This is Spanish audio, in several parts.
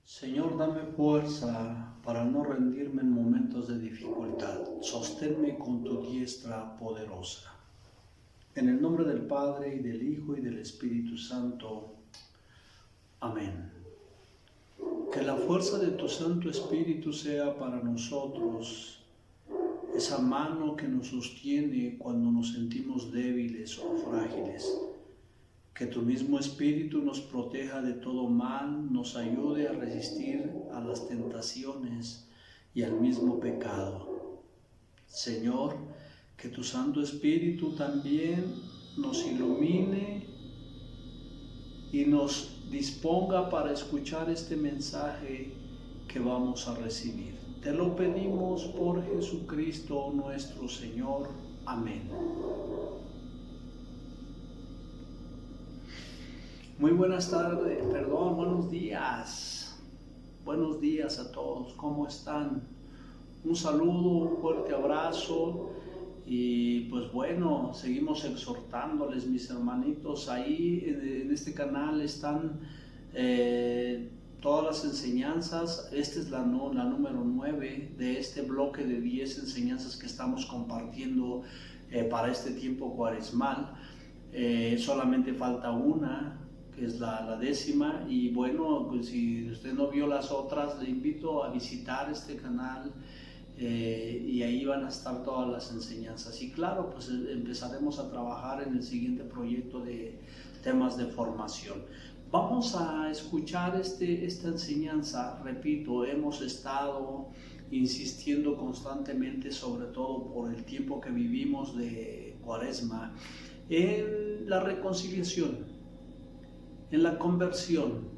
Señor, dame fuerza para no rendirme en momentos de dificultad. Sosténme con tu diestra poderosa. En el nombre del Padre, y del Hijo, y del Espíritu Santo. Amén. Que la fuerza de tu Santo Espíritu sea para nosotros esa mano que nos sostiene cuando nos sentimos débiles o frágiles. Que tu mismo Espíritu nos proteja de todo mal, nos ayude a resistir a las tentaciones y al mismo pecado. Señor, que tu Santo Espíritu también nos ilumine y nos disponga para escuchar este mensaje que vamos a recibir. Te lo pedimos por Jesucristo nuestro Señor. Amén. Muy buenas tardes, buenos días. Buenos días a todos, ¿cómo están? Un saludo, un fuerte abrazo y pues bueno, seguimos exhortándoles, mis hermanitos. Ahí en este canal están todas las enseñanzas. Esta es la número 9 de este bloque de 10 enseñanzas que estamos compartiendo para este tiempo cuaresmal. Solamente falta una, que es la 10ª, y bueno, pues si usted no vio las otras, le invito a visitar este canal y ahí van a estar todas las enseñanzas. Y claro, pues empezaremos a trabajar en el siguiente proyecto de temas de formación. Vamos a escuchar esta enseñanza. Repito, hemos estado insistiendo constantemente, sobre todo por el tiempo que vivimos de Cuaresma, en la reconciliación, en la conversión,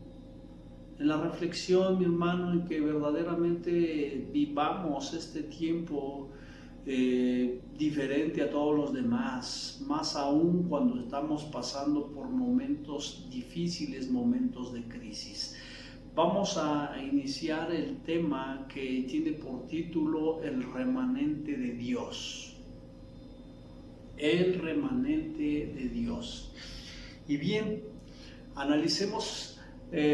en la reflexión, mi hermano, en que verdaderamente vivamos este tiempo diferente a todos los demás, más aún cuando estamos pasando por momentos difíciles, momentos de crisis. Vamos a iniciar el tema que tiene por título El remanente de Dios. El remanente de Dios. Y bien, analicemos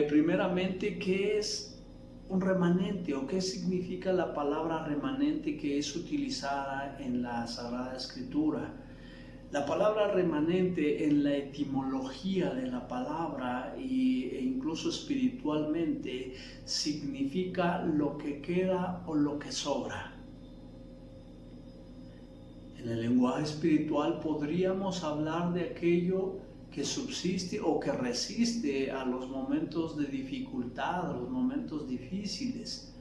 primeramente qué es un remanente o qué significa la palabra remanente que es utilizada en la Sagrada Escritura. La palabra remanente en la etimología de la palabra e incluso espiritualmente significa lo que queda o lo que sobra. En el lenguaje espiritual podríamos hablar de aquello que subsiste o que resiste a los momentos de dificultad, a los momentos difíciles,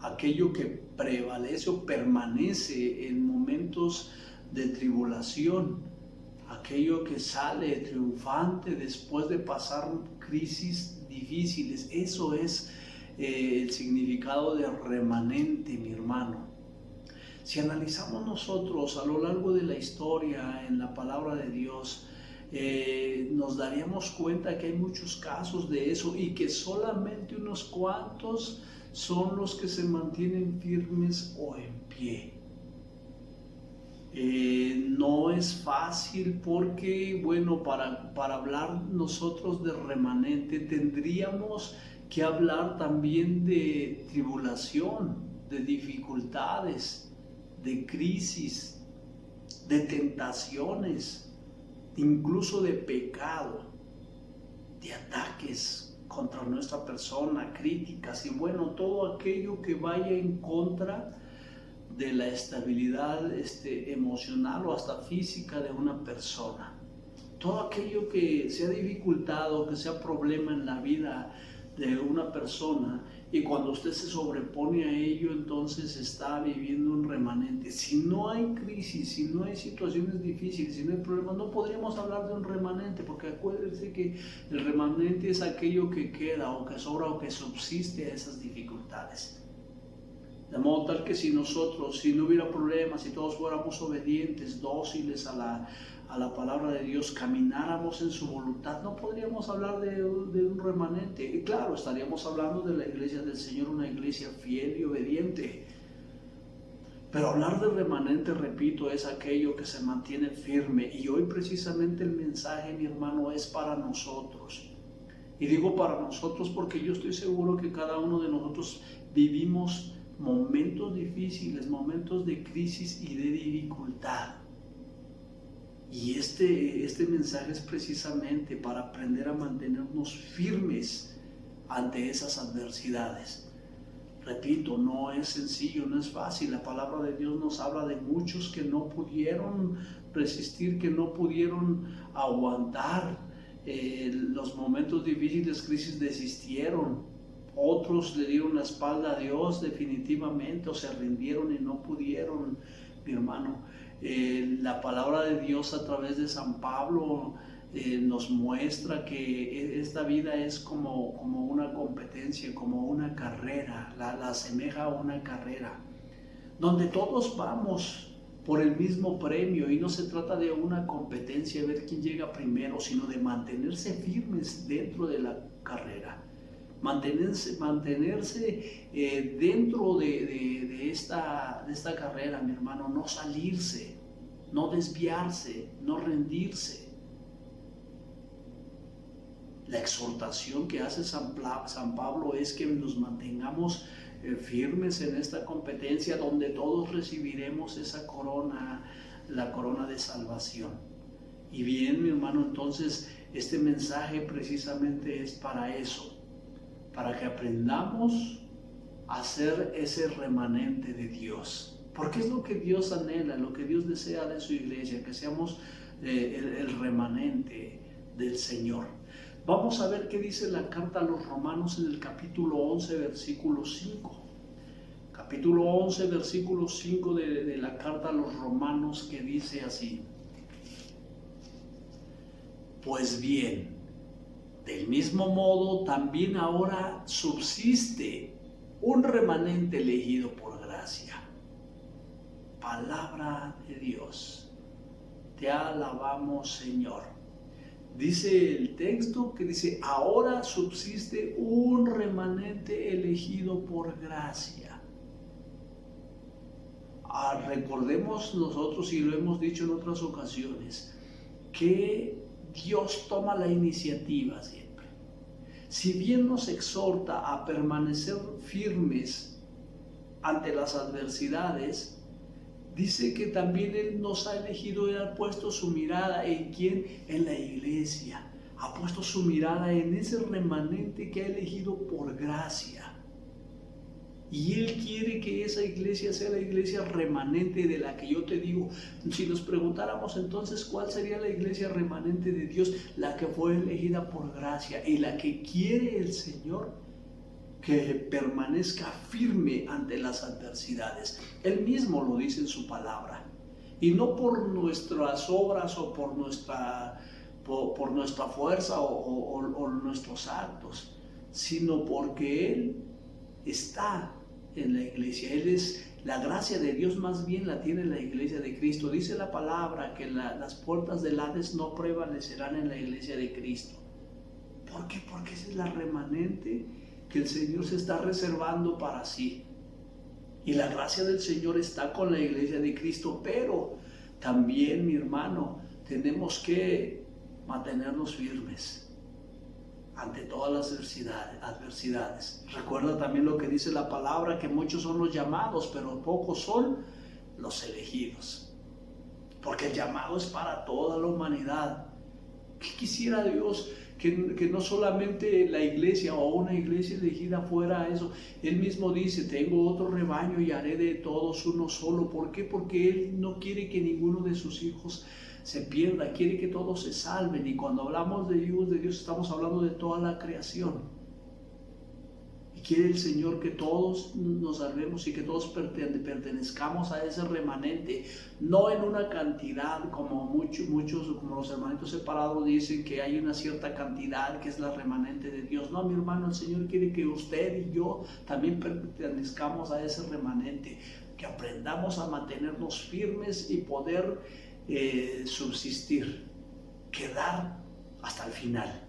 aquello que prevalece o permanece en momentos de tribulación, aquello que sale triunfante después de pasar crisis difíciles. Eso es el significado de remanente, mi hermano. Si analizamos nosotros a lo largo de la historia en la palabra de Dios, nos daríamos cuenta que hay muchos casos de eso y que solamente unos cuantos son los que se mantienen firmes o en pie. No es fácil porque, bueno, para hablar nosotros de remanente tendríamos que hablar también de tribulación, de dificultades, de crisis, de tentaciones, incluso de pecado, de ataques contra nuestra persona, críticas y bueno, todo aquello que vaya en contra de la estabilidad emocional o hasta física de una persona. Todo aquello que sea dificultad o que sea problema en la vida de una persona, y cuando usted se sobrepone a ello, entonces está viviendo un remanente. Si no hay crisis, si no hay situaciones difíciles, si no hay problemas, no podríamos hablar de un remanente, porque acuérdense que el remanente es aquello que queda o que sobra o que subsiste a esas dificultades. De modo tal que si nosotros, si no hubiera problemas, si todos fuéramos obedientes, dóciles a la palabra de Dios, camináramos en su voluntad, no podríamos hablar de un remanente. Y claro, estaríamos hablando de la iglesia del Señor, una iglesia fiel y obediente. Pero hablar de remanente, repito, es aquello que se mantiene firme. Y hoy precisamente el mensaje, mi hermano, es para nosotros. Y digo para nosotros porque yo estoy seguro que cada uno de nosotros vivimos momentos difíciles, momentos de crisis y de dificultad. Y este mensaje es precisamente para aprender a mantenernos firmes ante esas adversidades. Repito, no es sencillo, no es fácil. La palabra de Dios nos habla de muchos que no pudieron resistir, que no pudieron aguantar los momentos difíciles, crisis, desistieron. Otros le dieron la espalda a Dios definitivamente, o se rindieron y no pudieron, mi hermano. La palabra de Dios a través de San Pablo nos muestra que esta vida es como una competencia, como una carrera, la asemeja a una carrera, donde todos vamos por el mismo premio, y no se trata de una competencia, ver quién llega primero, sino de mantenerse firmes dentro de la carrera, mantenerse dentro de esta carrera, mi hermano, no salirse, no desviarse, no rendirse. La exhortación que hace San Pablo es que nos mantengamos firmes en esta competencia donde todos recibiremos esa corona, la corona de salvación. Y bien, mi hermano, entonces este mensaje precisamente es para eso, para que aprendamos a ser ese remanente de Dios, porque es lo que Dios anhela, lo que Dios desea de su iglesia, que seamos el remanente del Señor. Vamos a ver qué dice la carta a los Romanos en el capítulo 11, versículo 5. Capítulo 11, versículo 5 de la carta a los Romanos, que dice así: Pues bien, del mismo modo también ahora subsiste un remanente elegido por gracia. Palabra de Dios. Te alabamos, Señor. Dice el texto que dice, ahora subsiste un remanente elegido por gracia. Recordemos nosotros, y lo hemos dicho en otras ocasiones, que Dios toma la iniciativa siempre. Si bien nos exhorta a permanecer firmes ante las adversidades, dice que también Él nos ha elegido, Él ha puesto su mirada ¿en quién? En la iglesia. Ha puesto su mirada en ese remanente que ha elegido por gracia. Y Él quiere que esa iglesia sea la iglesia remanente de la que yo te digo. Si nos preguntáramos entonces cuál sería la iglesia remanente de Dios, la que fue elegida por gracia y la que quiere el Señor que permanezca firme ante las adversidades. Él mismo lo dice en su palabra, y no por nuestras obras o por nuestra fuerza o nuestros actos, sino porque Él está en la iglesia. Él es la gracia de Dios, más bien la tiene la iglesia de Cristo. Dice la palabra que las puertas del Hades no prevalecerán en la iglesia de Cristo. ¿Por qué? Porque esa es la remanente que el Señor se está reservando para sí. Y la gracia del Señor está con la iglesia de Cristo, pero también, mi hermano, tenemos que mantenernos firmes ante todas las adversidades. Recuerda también lo que dice la palabra, que muchos son los llamados, pero pocos son los elegidos. Porque el llamado es para toda la humanidad. ¿Qué quisiera Dios? Que no solamente la iglesia o una iglesia elegida fuera eso. Él mismo dice, tengo otro rebaño y haré de todos uno solo. ¿Por qué? Porque Él no quiere que ninguno de sus hijos se pierda, quiere que todos se salven. Y cuando hablamos de Dios estamos hablando de toda la creación. Y quiere el Señor que todos nos salvemos y que todos pertenezcamos a ese remanente, no en una cantidad como muchos, como los hermanitos separados dicen que hay una cierta cantidad que es la remanente de Dios. No, mi hermano, el Señor quiere que usted y yo también pertenezcamos a ese remanente, que aprendamos a mantenernos firmes y poder subsistir, quedar hasta el final.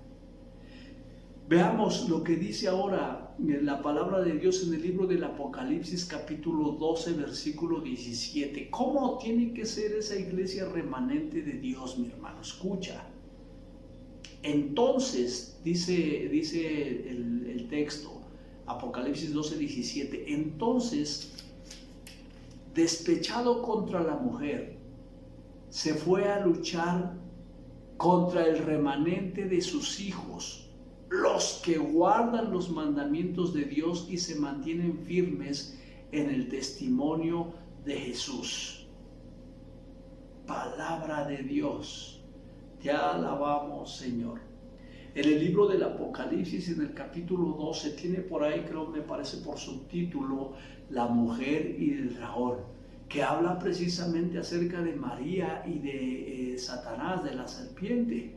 Veamos lo que dice ahora la palabra de Dios en el libro del Apocalipsis, capítulo 12, versículo 17. ¿Cómo tiene que ser esa iglesia remanente de Dios, mi hermano? Escucha. Entonces, dice el texto, Apocalipsis 12:17, entonces, despechado contra la mujer, se fue a luchar contra el remanente de sus hijos, los que guardan los mandamientos de Dios y se mantienen firmes en el testimonio de Jesús. Palabra de Dios, te alabamos, Señor. En el libro del Apocalipsis, en el capítulo 12, tiene por ahí, creo, me parece por subtítulo, La mujer y el dragón, que habla precisamente acerca de María y de Satanás, de la serpiente.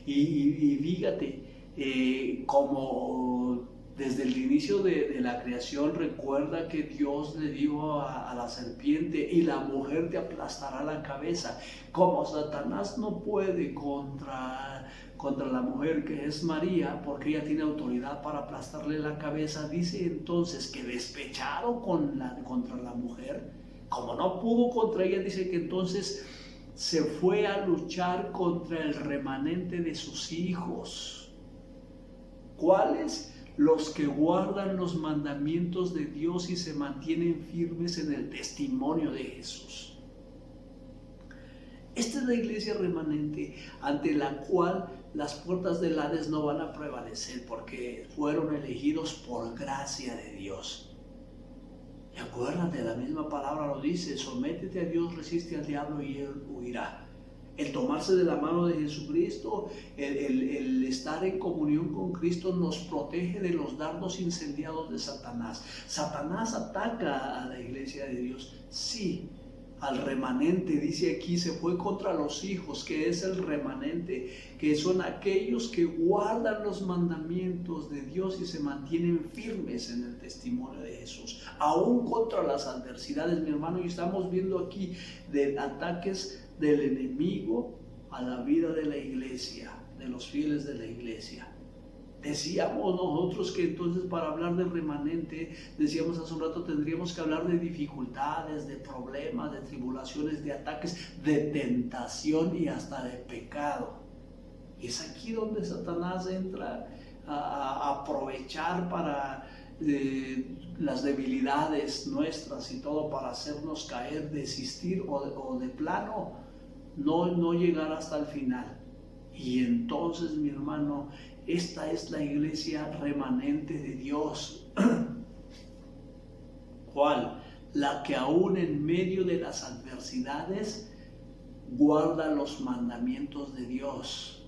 Y fíjate, como desde el inicio de la creación, recuerda que Dios le dijo a la serpiente, y la mujer te aplastará la cabeza. Como Satanás no puede contra la mujer, que es María, porque ella tiene autoridad para aplastarle la cabeza, dice entonces que despechado contra la mujer, como no pudo contra ella, dice que entonces se fue a luchar contra el remanente de sus hijos. ¿Cuáles? Los que guardan los mandamientos de Dios y se mantienen firmes en el testimonio de Jesús. Esta es la iglesia remanente, ante la cual las puertas del Hades no van a prevalecer, porque fueron elegidos por gracia de Dios. Y acuérdate, la misma palabra lo dice: sométete a Dios, resiste al diablo y él huirá. El tomarse de la mano de Jesucristo, el estar en comunión con Cristo, nos protege de los dardos incendiados de Satanás. Satanás ataca a la iglesia de Dios, sí, al remanente. Dice aquí, se fue contra los hijos, que es el remanente, que son aquellos que guardan los mandamientos de Dios y se mantienen firmes en el testimonio de Jesús, aún contra las adversidades, mi hermano. Y estamos viendo aquí de ataques del enemigo a la vida de la iglesia, de los fieles de la iglesia. Decíamos nosotros que entonces, para hablar del remanente, decíamos hace un rato, tendríamos que hablar de dificultades, de problemas, de tribulaciones, de ataques, de tentación y hasta de pecado. Y es aquí donde Satanás entra a aprovechar para las debilidades nuestras y todo, para hacernos caer, desistir o de plano no llegar hasta el final. Y entonces, mi hermano, esta es la iglesia remanente de Dios. ¿Cuál? La que aún en medio de las adversidades guarda los mandamientos de Dios.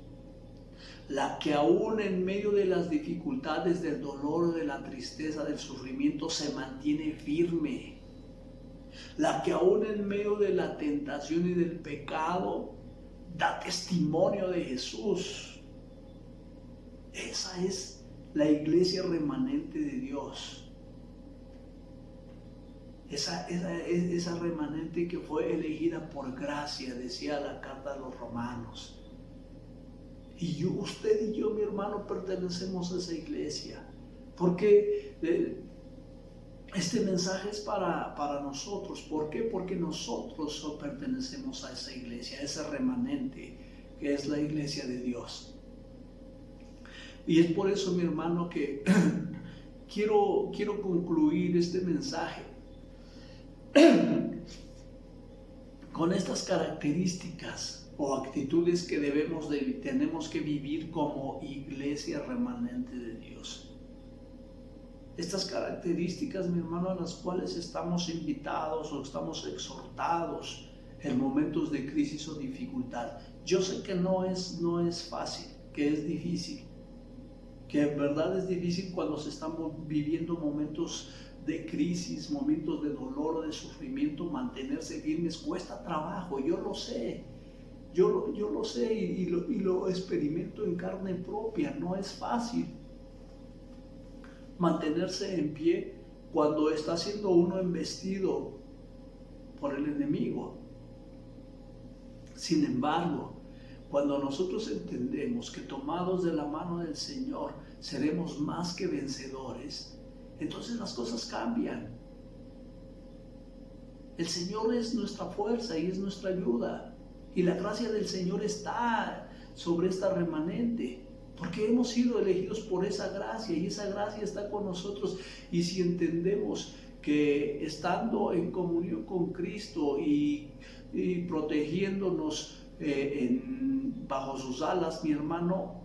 La que aún en medio de las dificultades, del dolor, de la tristeza, del sufrimiento, se mantiene firme. La que aún en medio de la tentación y del pecado da testimonio de Jesús. Esa es la iglesia remanente de Dios. Esa remanente que fue elegida por gracia, decía la carta a los Romanos. Y usted y yo, mi hermano, pertenecemos a esa iglesia. Porque este mensaje es para nosotros. ¿Por qué? Porque nosotros pertenecemos a esa iglesia, a ese remanente que es la iglesia de Dios. Y es por eso, mi hermano, que quiero concluir este mensaje con estas características o actitudes que tenemos que vivir como iglesia remanente de Dios. Estas características, mi hermano, a las cuales estamos invitados o estamos exhortados en momentos de crisis o dificultad. Yo sé que no es fácil, que es difícil, que en verdad es difícil cuando se están viviendo momentos de crisis, momentos de dolor o de sufrimiento. Mantenerse firmes cuesta trabajo, yo lo sé. Yo lo sé y lo experimento en carne propia. No es fácil mantenerse en pie cuando está siendo uno embestido por el enemigo. Sin embargo, cuando nosotros entendemos que tomados de la mano del Señor seremos más que vencedores, entonces las cosas cambian. El Señor es nuestra fuerza y es nuestra ayuda. Y la gracia del Señor está sobre esta remanente, porque hemos sido elegidos por esa gracia y esa gracia está con nosotros. Y si entendemos que estando en comunión con Cristo y protegiéndonos bajo sus alas, mi hermano,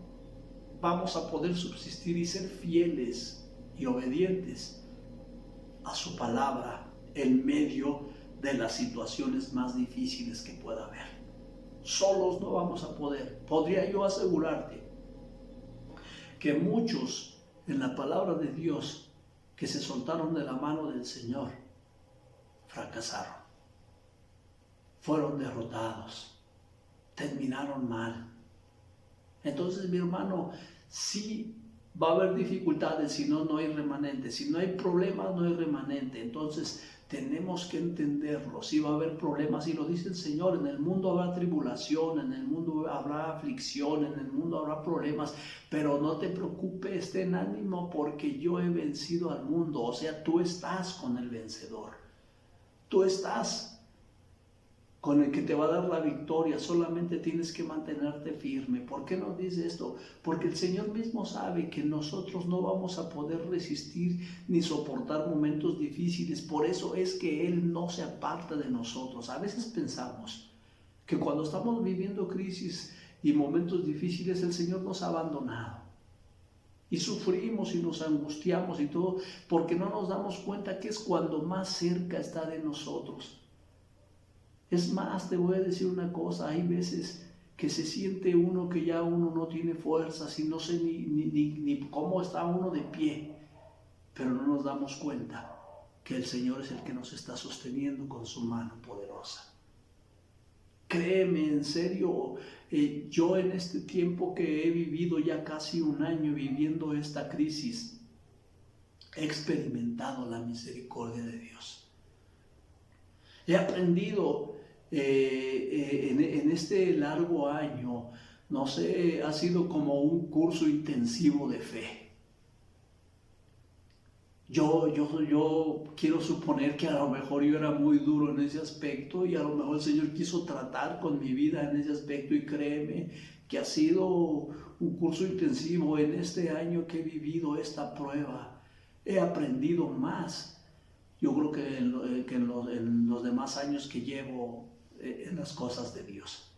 vamos a poder subsistir y ser fieles y obedientes a su palabra en medio de las situaciones más difíciles que pueda haber. Solos no vamos a poder. Podría yo asegurarte que muchos en la palabra de Dios que se soltaron de la mano del Señor fracasaron, fueron derrotados, terminaron mal. Entonces, mi hermano, sí va a haber dificultades, si no, no hay remanente. Si no hay problemas, no hay remanente. Entonces, tenemos que entenderlo. Sí va a haber problemas, y lo dice el Señor: en el mundo habrá tribulación, en el mundo habrá aflicción, en el mundo habrá problemas, pero no te preocupes, ten ánimo, porque yo he vencido al mundo. O sea, tú estás con el vencedor. Tú estás con el que te va a dar la victoria. Solamente tienes que mantenerte firme. ¿Por qué nos dice esto? Porque el Señor mismo sabe que nosotros no vamos a poder resistir ni soportar momentos difíciles. Por eso es que Él no se aparta de nosotros. A veces pensamos que cuando estamos viviendo crisis y momentos difíciles, el Señor nos ha abandonado. Y sufrimos y nos angustiamos y todo, porque no nos damos cuenta que es cuando más cerca está de nosotros. Es más, te voy a decir una cosa: hay veces que se siente uno que ya uno no tiene fuerzas y no sé ni cómo está uno de pie, pero no nos damos cuenta que el Señor es el que nos está sosteniendo con su mano poderosa. Créeme, en serio, yo en este tiempo que he vivido ya casi un año viviendo esta crisis, he experimentado la misericordia de Dios. He aprendido en este largo año, no sé, ha sido como un curso intensivo de fe. Yo quiero suponer que a lo mejor yo era muy duro en ese aspecto, y a lo mejor el Señor quiso tratar con mi vida en ese aspecto, y créeme que ha sido un curso intensivo. En este año que he vivido esta prueba, he aprendido más, yo creo que en los demás años que llevo en las cosas de Dios.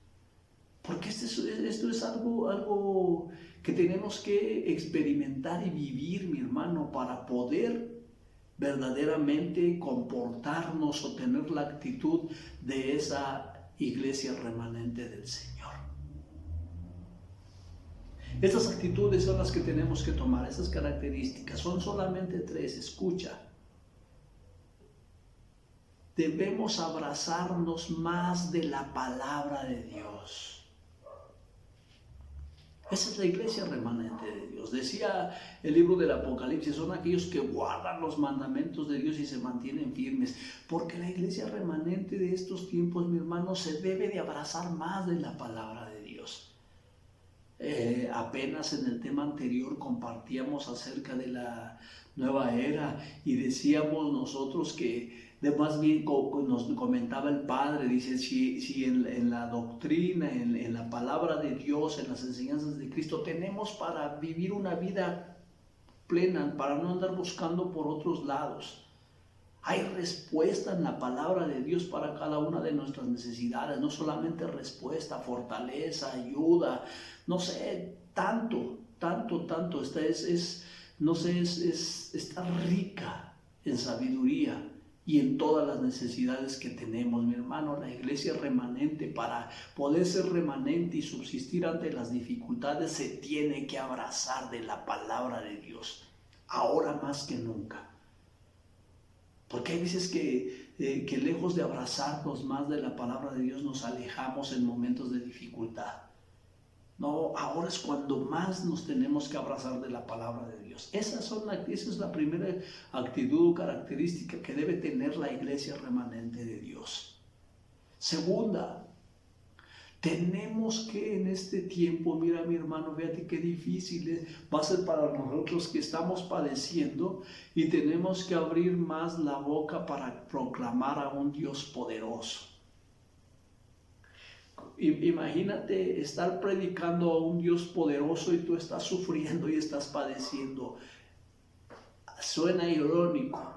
Porque esto es algo que tenemos que experimentar y vivir, mi hermano, para poder verdaderamente comportarnos o tener la actitud de esa iglesia remanente del Señor. Estas actitudes son las que tenemos que tomar, esas características. Son solamente 3, escucha. Debemos abrazarnos más de la palabra de Dios. Esa es la iglesia remanente de Dios. Decía el libro del Apocalipsis: son aquellos que guardan los mandamientos de Dios y se mantienen firmes. Porque la iglesia remanente de estos tiempos, mi hermano, se debe de abrazar más de la palabra de Dios. Apenas en el tema anterior compartíamos acerca de la nueva era y decíamos nosotros que más bien nos comentaba el Padre, dice, si en la doctrina, en la palabra de Dios, en las enseñanzas de Cristo, tenemos para vivir una vida plena, para no andar buscando por otros lados. Hay respuesta en la palabra de Dios para cada una de nuestras necesidades, no solamente respuesta, fortaleza, ayuda, no sé, tanto, está rica en sabiduría y en todas las necesidades que tenemos, mi hermano. La iglesia remanente, para poder ser remanente y subsistir ante las dificultades, se tiene que abrazar de la palabra de Dios, ahora más que nunca. Porque hay veces que lejos de abrazarnos más de la palabra de Dios, nos alejamos en momentos de dificultad. No, ahora es cuando más nos tenemos que abrazar de la palabra de Dios. Esa es la primera actitud o característica que debe tener la iglesia remanente de Dios. Segunda, tenemos que en este tiempo, mira mi hermano, fíjate qué difícil va a ser para nosotros que estamos padeciendo, y tenemos que abrir más la boca para proclamar a un Dios poderoso. Imagínate estar predicando a un Dios poderoso y tú estás sufriendo y estás padeciendo. Suena irónico,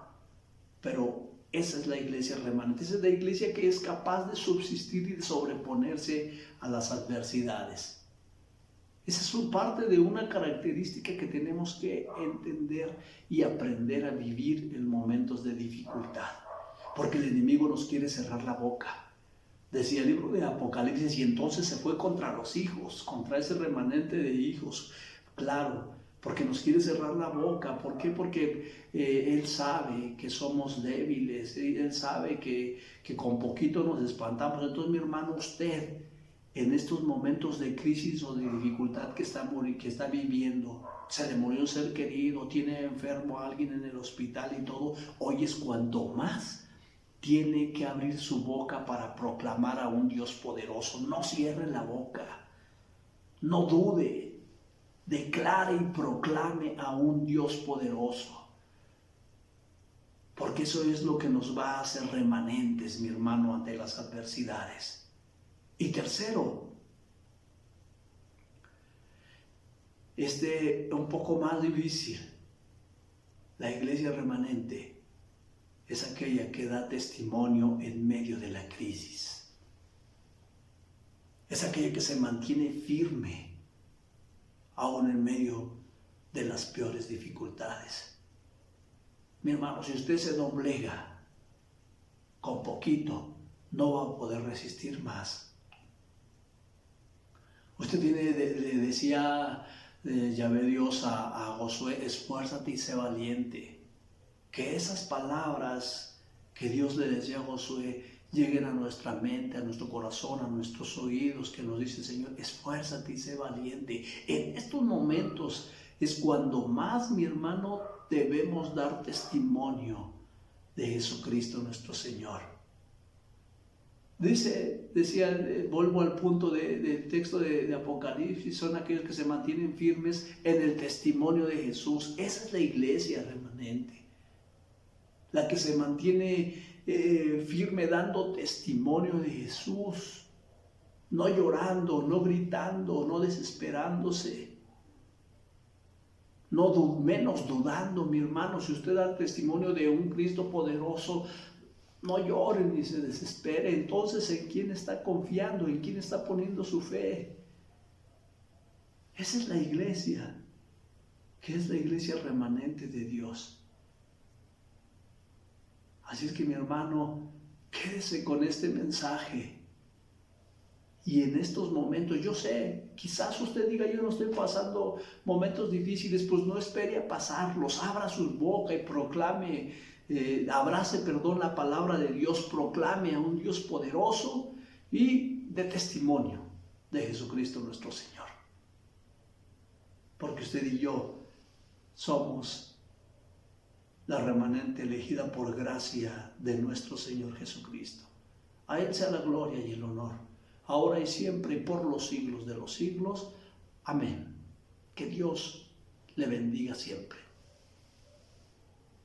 pero esa es la iglesia remanente. Esa es la iglesia que es capaz de subsistir y de sobreponerse a las adversidades. Esa es parte de una característica que tenemos que entender y aprender a vivir en momentos de dificultad. Porque el enemigo nos quiere cerrar la boca. Decía el libro de Apocalipsis, y entonces se fue contra los hijos, contra ese remanente de hijos. Claro, porque nos quiere cerrar la boca. ¿Por qué? Porque Él sabe que somos débiles, Él sabe que con poquito nos espantamos. Entonces, mi hermano, usted, en estos momentos de crisis o de dificultad que está viviendo, se le murió un ser querido, tiene enfermo a alguien en el hospital y todo, hoy es cuanto más tiene que abrir su boca para proclamar a un Dios poderoso. No cierre la boca, no dude, declare y proclame a un Dios poderoso. Porque eso es lo que nos va a hacer remanentes, mi hermano, ante las adversidades. Y tercero, un poco más difícil, la iglesia remanente es aquella que da testimonio en medio de la crisis. Es aquella que se mantiene firme aún en medio de las peores dificultades. Mi hermano, si usted se doblega con poquito, no va a poder resistir más. Usted le decía Yahvé Dios a Josué, esfuérzate y sé valiente. Que esas palabras que Dios le decía a Josué lleguen a nuestra mente, a nuestro corazón, a nuestros oídos, que nos dice, Señor, esfuérzate y sé valiente. En estos momentos es cuando más, mi hermano, debemos dar testimonio de Jesucristo nuestro Señor. Decía, vuelvo al punto del texto de Apocalipsis, son aquellos que se mantienen firmes en el testimonio de Jesús. Esa es la iglesia remanente, la que se mantiene firme dando testimonio de Jesús, no llorando, no gritando, no desesperándose, menos dudando, mi hermano. Si usted da testimonio de un Cristo poderoso, no llore ni se desespere. Entonces, ¿en quién está confiando? ¿En quién está poniendo su fe? Esa es la iglesia, que es la iglesia remanente de Dios. Así es que, mi hermano, quédese con este mensaje. Y en estos momentos, yo sé, quizás usted diga, yo no estoy pasando momentos difíciles, pues no espere a pasarlos. Abra su boca y proclame, abrace la palabra de Dios, proclame a un Dios poderoso y de testimonio de Jesucristo nuestro Señor. Porque usted y yo somos la remanente elegida por gracia de nuestro Señor Jesucristo. A Él sea la gloria y el honor, ahora y siempre y por los siglos de los siglos. Amén. Que Dios le bendiga siempre.